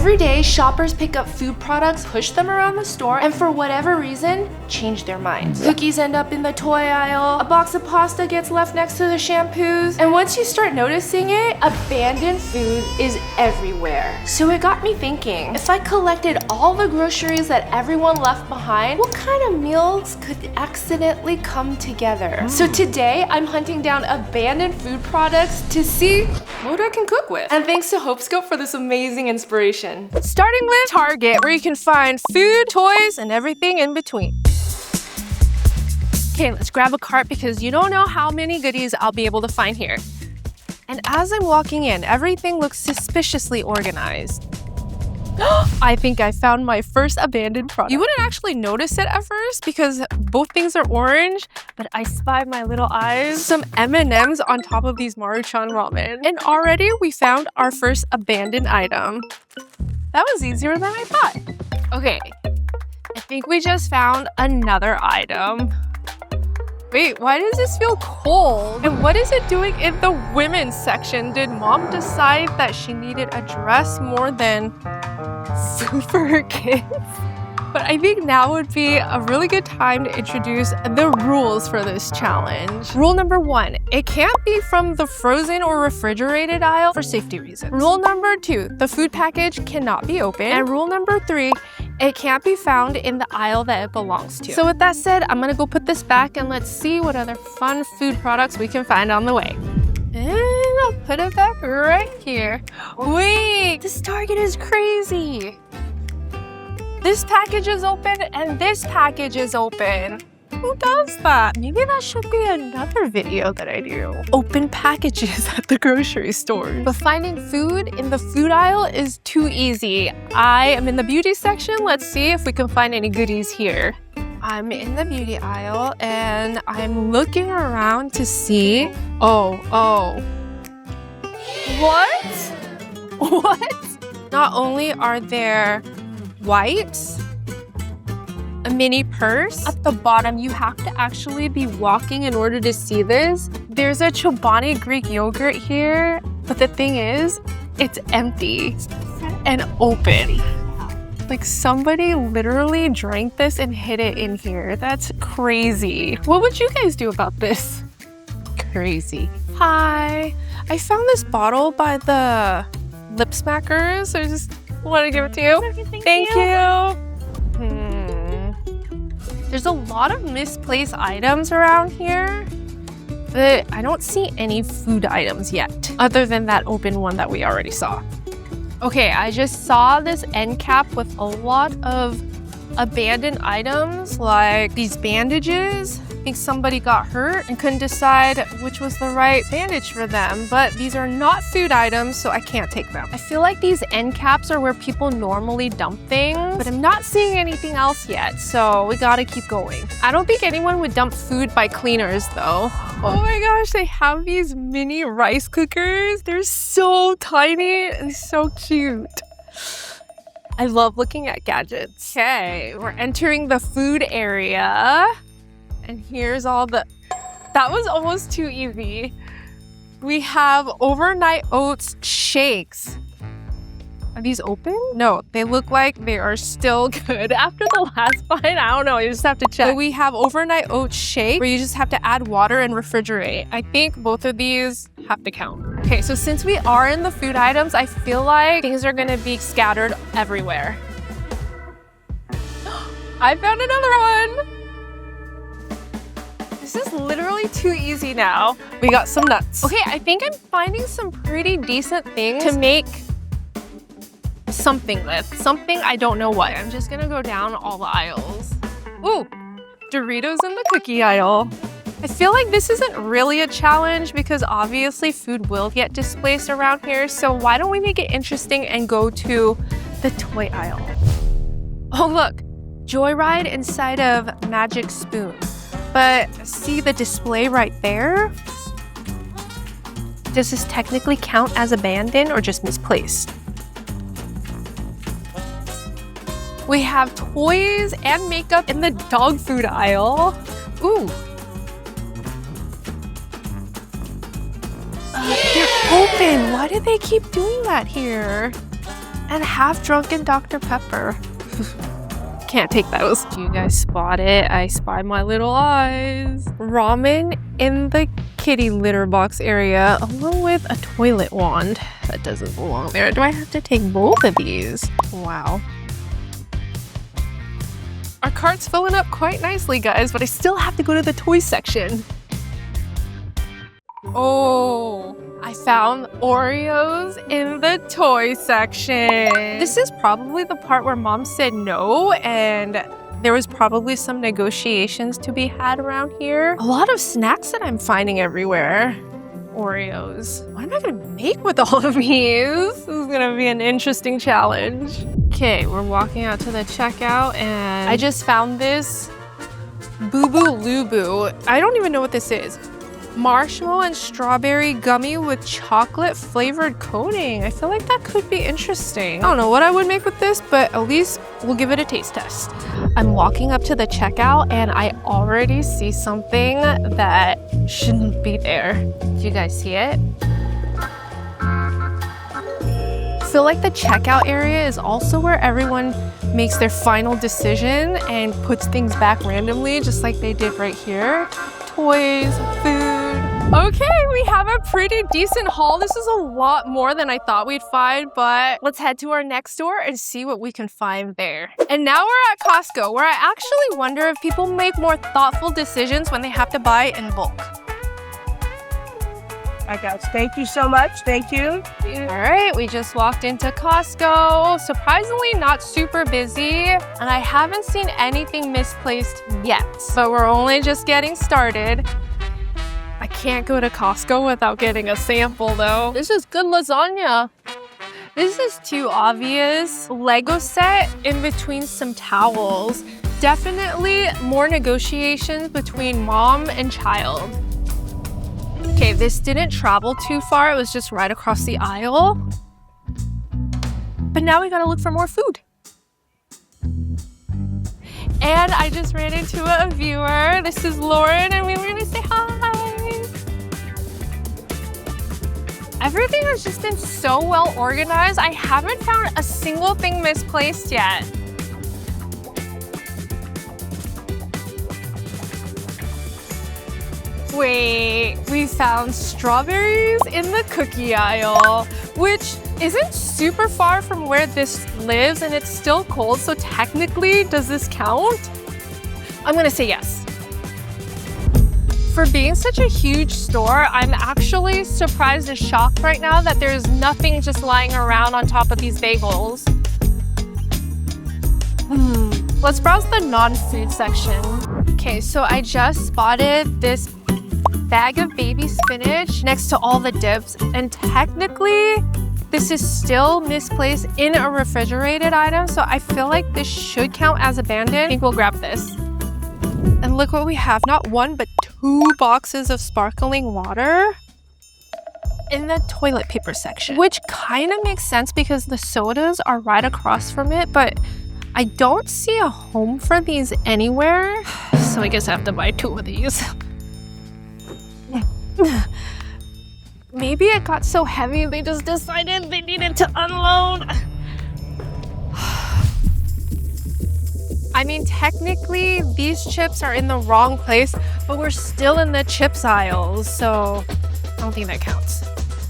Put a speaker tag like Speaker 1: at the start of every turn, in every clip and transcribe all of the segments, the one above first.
Speaker 1: Every day, shoppers pick up food products, push them around the store, and for whatever reason, change their minds. Cookies end up in the toy aisle, a box of pasta gets left next to the shampoos, and once you start noticing it, abandoned food is everywhere. So it got me thinking, if I collected all the groceries that everyone left behind, what kind of meals could accidentally come together? So today, I'm hunting down abandoned food products to see what I can cook with. And thanks to HopeScope for this amazing inspiration. Starting with Target, where you can find food, toys, and everything in between. Okay, let's grab a cart because you don't know how many goodies I'll be able to find here. And as I'm walking in, everything looks suspiciously organized. I think I found my first abandoned product. You wouldn't actually notice it at first because both things are orange, but I spy my little eyes some M&Ms on top of these Maruchan ramen. And already we found our first abandoned item. That was easier than I thought. Okay, I think we just found another item. Wait, why does this feel cold? And what is it doing in the women's section? Did mom decide that she needed a dress more than food for her kids? But I think now would be a really good time to introduce the rules for this challenge. Rule number 1, it can't be from the frozen or refrigerated aisle for safety reasons. Rule number 2, the food package cannot be opened. And rule number 3, it can't be found in the aisle that it belongs to. So with that said, I'm gonna go put this back and let's see what other fun food products we can find on the way. And I'll put it back right here. Wait, this Target is crazy. This package is open and this package is open. Who does that? Maybe that should be another video that I do. Open packages at the grocery store. But finding food in the food aisle is too easy. I am in the beauty section. Let's see if we can find any goodies here. I'm in the beauty aisle and I'm looking around to see. Oh. What? Not only are there wipes, a mini purse. At the bottom, you have to actually be walking in order to see this. There's a Chobani Greek yogurt here, but the thing is, it's empty and open. Like somebody literally drank this and hid it in here. That's crazy. What would you guys do about this? Crazy. Hi, I found this bottle by the lip smackers. I just want to give it to you. Thank you. There's a lot of misplaced items around here, but I don't see any food items yet, other than that open one that we already saw. Okay, I just saw this end cap with a lot of abandoned items, like these bandages. I think somebody got hurt and couldn't decide which was the right bandage for them, but these are not food items, so I can't take them. I feel like these end caps are where people normally dump things, but I'm not seeing anything else yet, so we gotta keep going. I don't think anyone would dump food by cleaners though. Oh my gosh, they have these mini rice cookers. They're so tiny and so cute. I love looking at gadgets. Okay, we're entering the food area. And here's all the... That was almost too easy. We have overnight oats shakes. Are these open? No, they look like they are still good. After the last bite, I don't know, you just have to check. But we have overnight oats shake where you just have to add water and refrigerate. I think both of these have to count. Okay, so since we are in the food items, I feel like things are gonna be scattered everywhere. I found another one. This is literally too easy now. We got some nuts. Okay, I think I'm finding some pretty decent things to make something with. Something, I don't know what. I'm just gonna go down all the aisles. Ooh, Doritos in the cookie aisle. I feel like this isn't really a challenge because obviously food will get displaced around here. So why don't we make it interesting and go to the toy aisle? Oh look, Joyride inside of Magic Spoon. But see the display right there? Does this technically count as abandoned or just misplaced? We have toys and makeup in the dog food aisle. Ooh. They're open. Why do they keep doing that here? and half-drunken Dr. Pepper. Can't take those. Do you guys spot it? I spy my little eyes. Ramen in the kitty litter box area, along with a toilet wand. That doesn't belong there. Do I have to take both of these? Wow. Our cart's filling up quite nicely, guys, but I still have to go to the toy section. Oh, I found Oreos in the toy section. This is probably the part where Mom said no, and there was probably some negotiations to be had around here. A lot of snacks that I'm finding everywhere. Oreos. What am I gonna make with all of these? This is gonna be an interesting challenge. Okay, we're walking out to the checkout, and I just found this Boo Boo Lubu. I don't even know what this is. Marshmallow and strawberry gummy with chocolate flavored coating. I feel like that could be interesting. I don't know what I would make with this, but at least we'll give it a taste test. I'm walking up to the checkout and I already see something that shouldn't be there. Do you guys see it? I feel like the checkout area is also where everyone makes their final decision and puts things back randomly, just like they did right here. Toys, food. Okay, we have a pretty decent haul. This is a lot more than I thought we'd find, but let's head to our next store and see what we can find there. And now we're at Costco, where I actually wonder if people make more thoughtful decisions when they have to buy in bulk.
Speaker 2: I got it. Thank you so much. Thank you.
Speaker 1: All right, we just walked into Costco. Surprisingly not super busy, and I haven't seen anything misplaced yet, but we're only just getting started. I can't go to Costco without getting a sample though. This is good lasagna. This is too obvious. Lego set in between some towels. Definitely more negotiations between mom and child. Okay, this didn't travel too far. It was just right across the aisle. But now we gotta look for more food. And I just ran into a viewer. This is Lauren, and we were gonna say hi. Everything has just been so well organized. I haven't found a single thing misplaced yet. Wait, we found strawberries in the cookie aisle, which isn't super far from where this lives, and it's still cold, so technically, does this count? I'm gonna say yes. For being such a huge store, I'm actually surprised and shocked right now that there's nothing just lying around on top of these bagels. Let's browse the non-food section. Okay, so I just spotted this bag of baby spinach next to all the dips, and technically this is still misplaced in a refrigerated item, so I feel like this should count as abandoned. I think we'll grab this. And look what we have, not one but 2 boxes of sparkling water in the toilet paper section, which kind of makes sense because the sodas are right across from it, but I don't see a home for these anywhere, so I guess I have to buy 2 of these. Maybe it got so heavy they just decided they needed to unload. I mean, technically these chips are in the wrong place, but we're still in the chips aisles, so I don't think that counts.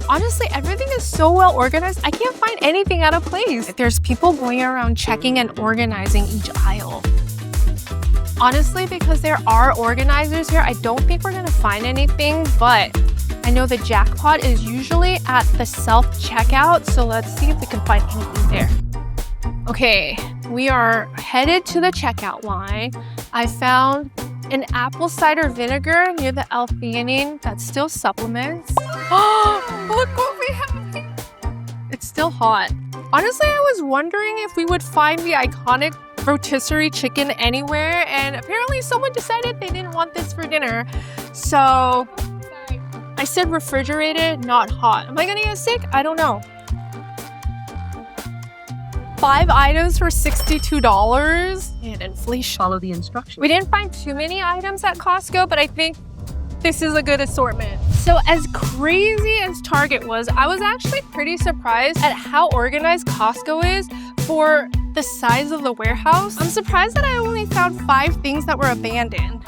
Speaker 1: Honestly, everything is so well organized, I can't find anything out of place. There's people going around checking and organizing each aisle. Honestly, because there are organizers here, I don't think we're gonna find anything, but I know the jackpot is usually at the self-checkout, so let's see if we can find anything there. Okay, we are headed to the checkout line. I found an apple cider vinegar near the L-theanine that still supplements. Oh, look what we have here. It's still hot. Honestly, I was wondering if we would find the iconic rotisserie chicken anywhere, and apparently someone decided they didn't want this for dinner. So I said refrigerated, not hot. Am I gonna get sick? I don't know. 5 items for $62 and inflation.
Speaker 2: Follow the instructions.
Speaker 1: We didn't find too many items at Costco, but I think this is a good assortment. So as crazy as Target was, I was actually pretty surprised at how organized Costco is for the size of the warehouse. I'm surprised that I only found 5 things that were abandoned.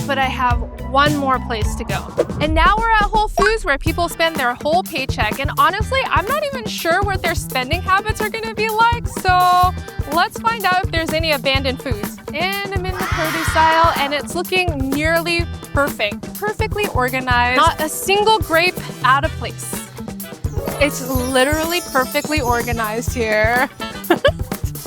Speaker 1: But I have one more place to go. And now we're at Whole Foods where people spend their whole paycheck. And honestly, I'm not even sure what their spending habits are gonna be like. So let's find out if there's any abandoned foods. And I'm in the produce aisle and it's looking nearly perfect. Perfectly organized. Not a single grape out of place. It's literally perfectly organized here.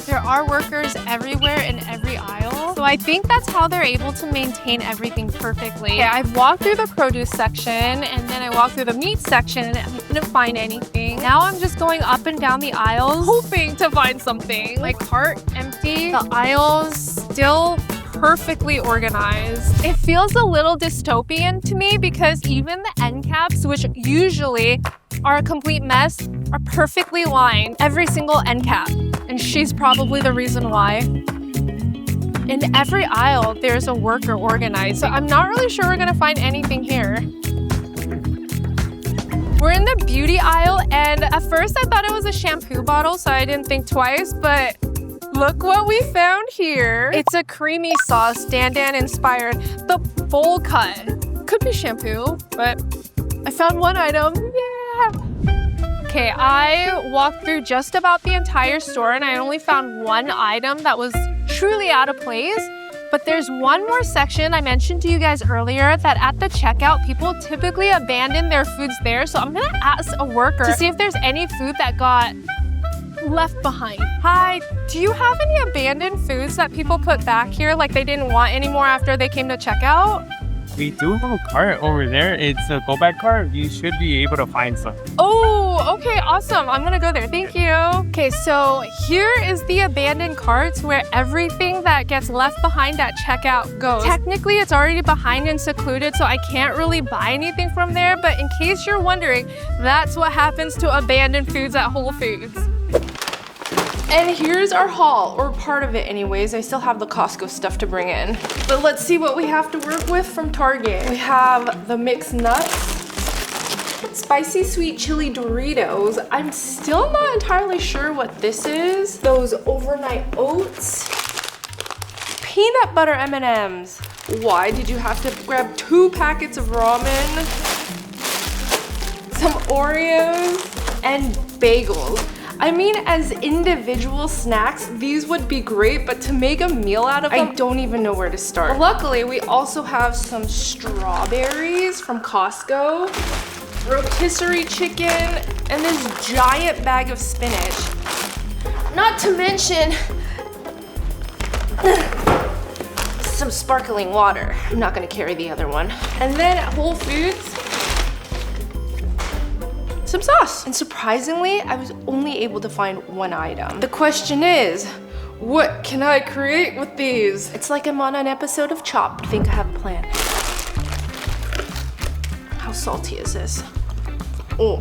Speaker 1: There are workers everywhere in every aisle. So I think that's how they're able to maintain everything perfectly. Okay, I've walked through the produce section and then I walked through the meat section and I couldn't find anything. Now I'm just going up and down the aisles, hoping to find something. My cart empty, the aisles still perfectly organized. It feels a little dystopian to me because even the end caps, which usually are a complete mess, are perfectly lined, every single end cap. And she's probably the reason why. In every aisle, there's a worker organized. So I'm not really sure we're gonna find anything here. We're in the beauty aisle, and at first I thought it was a shampoo bottle, so I didn't think twice, but look what we found here. It's a creamy sauce, Dandan inspired. The bowl cut. Could be shampoo, but I found one item. Yeah. Okay, I walked through just about the entire store and I only found one item that was truly out of place. But there's one more section I mentioned to you guys earlier that at the checkout, people typically abandon their foods there. So I'm gonna ask a worker to see if there's any food that got left behind. Hi, do you have any abandoned foods that people put back here like they didn't want anymore after they came to checkout?
Speaker 3: We do have a cart over there. It's a go back cart. You should be able to find some.
Speaker 1: Oh, okay, awesome. I'm gonna go there. Thank you. Okay, so here is the abandoned carts where everything that gets left behind at checkout goes. Technically, it's already behind and secluded, so I can't really buy anything from there. But in case you're wondering, that's what happens to abandoned foods at Whole Foods. And here's our haul, or part of it anyways. I still have the Costco stuff to bring in. But let's see what we have to work with from Target. We have the mixed nuts, spicy sweet chili Doritos. I'm still not entirely sure what this is. Those overnight oats. Peanut butter M&Ms. Why did you have to grab 2 packets of ramen? Some Oreos and bagels. I mean, as individual snacks, these would be great, but to make a meal out of them, I don't even know where to start. Luckily, we also have some strawberries from Costco, rotisserie chicken, and this giant bag of spinach. Not to mention, some sparkling water. I'm not gonna carry the other one. And then at Whole Foods, some sauce. And surprisingly, I was only able to find one item. The question is, what can I create with these? It's like I'm on an episode of Chopped. I think I have a plan. How salty is this? Oh,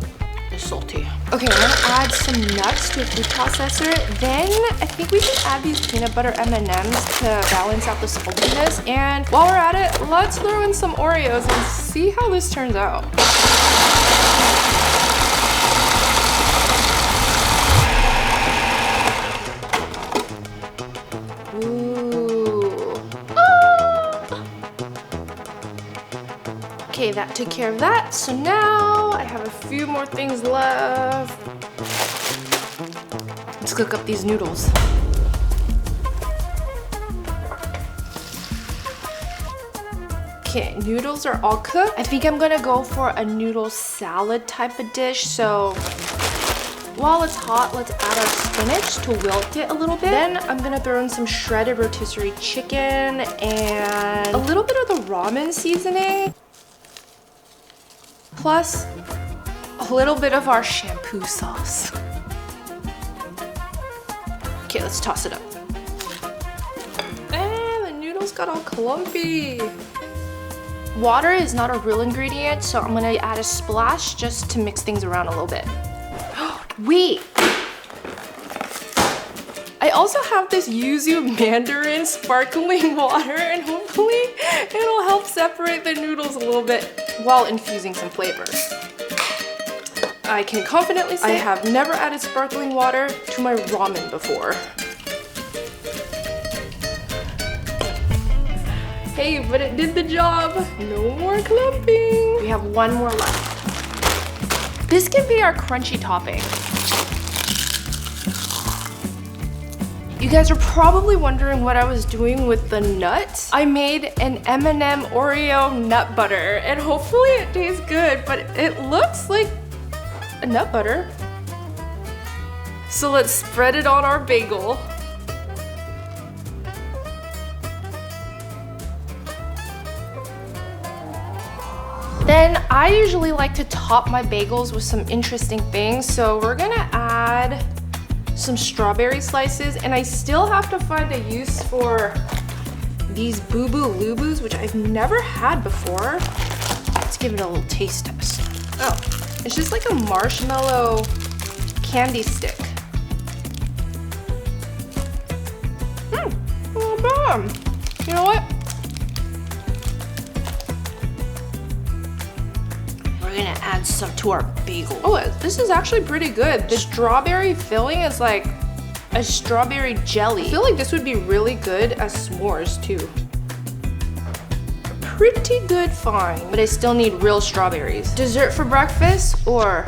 Speaker 1: it's salty. Okay, I'm gonna add some nuts to a food processor. Then I think we can add these peanut butter M&Ms to balance out the saltiness. And while we're at it, let's throw in some Oreos and see how this turns out. Okay, that took care of that. So now I have a few more things left. Let's cook up these noodles. Okay, noodles are all cooked. I think I'm gonna go for a noodle salad type of dish. So while it's hot, let's add our spinach to wilt it a little bit. Then I'm gonna throw in some shredded rotisserie chicken and a little bit of the ramen seasoning. Plus a little bit of our shampoo sauce. Okay, let's toss it up. And the noodles got all clumpy. Water is not a real ingredient, so I'm gonna add a splash just to mix things around a little bit. Wait! I also have this yuzu mandarin sparkling water, and hopefully it'll help separate the noodles a little bit while infusing some flavor. I can confidently say I have never added sparkling water to my ramen before. Hey, but it did the job. No more clumping. We have one more left. This can be our crunchy topping. You guys are probably wondering what I was doing with the nuts. I made an M&M Oreo nut butter, and hopefully it tastes good, but it looks like a nut butter. So let's spread it on our bagel. Then I usually like to top my bagels with some interesting things, so we're gonna add some strawberry slices, and I still have to find a use for these Boo Boo Lubus, which I've never had before. Let's give it a little taste test. Oh, it's just like a marshmallow candy stick. Not bad. You know what? We're gonna add some to our bagel. Oh, this is actually pretty good. The strawberry filling is like a strawberry jelly. I feel like this would be really good as s'mores too. Pretty good find, but I still need real strawberries. Dessert for breakfast or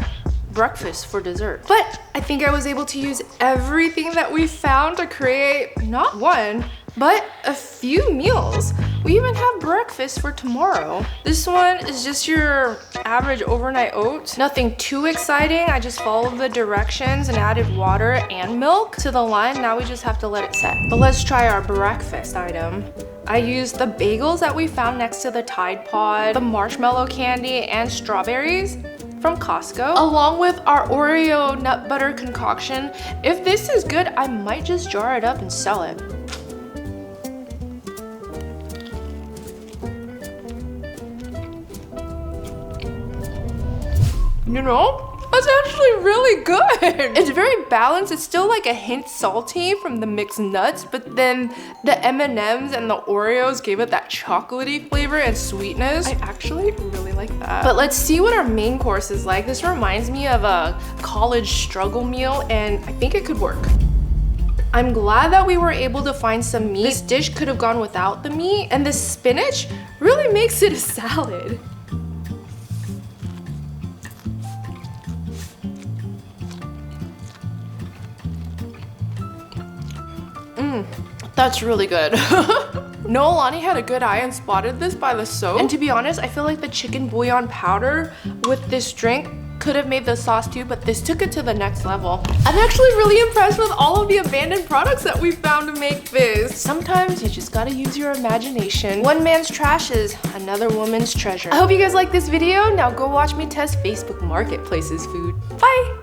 Speaker 1: breakfast for dessert? But I think I was able to use everything that we found to create not one, but a few meals. We even have breakfast for tomorrow. This one is just your average overnight oats. Nothing too exciting. I just followed the directions and added water and milk to the line. Now we just have to let it set. But let's try our breakfast item. I used the bagels that we found next to the Tide Pod, the marshmallow candy, and strawberries from Costco, along with our Oreo nut butter concoction. If this is good, I might just jar it up and sell it. You know, that's actually really good. It's very balanced. It's still like a hint salty from the mixed nuts, but then the M&Ms and the Oreos gave it that chocolatey flavor and sweetness. I actually really like that. But let's see what our main course is like. This reminds me of a college struggle meal, and I think it could work. I'm glad that we were able to find some meat. This dish could have gone without the meat, and the spinach really makes it a salad. That's really good. Noelani had a good eye and spotted this by the soap. And to be honest, I feel like the chicken bouillon powder with this drink could have made the sauce too, but this took it to the next level. I'm actually really impressed with all of the abandoned products that we found to make this. Sometimes you just gotta use your imagination. One man's trash is another woman's treasure. I hope you guys like this video. Now go watch me test Facebook Marketplace's food. Bye!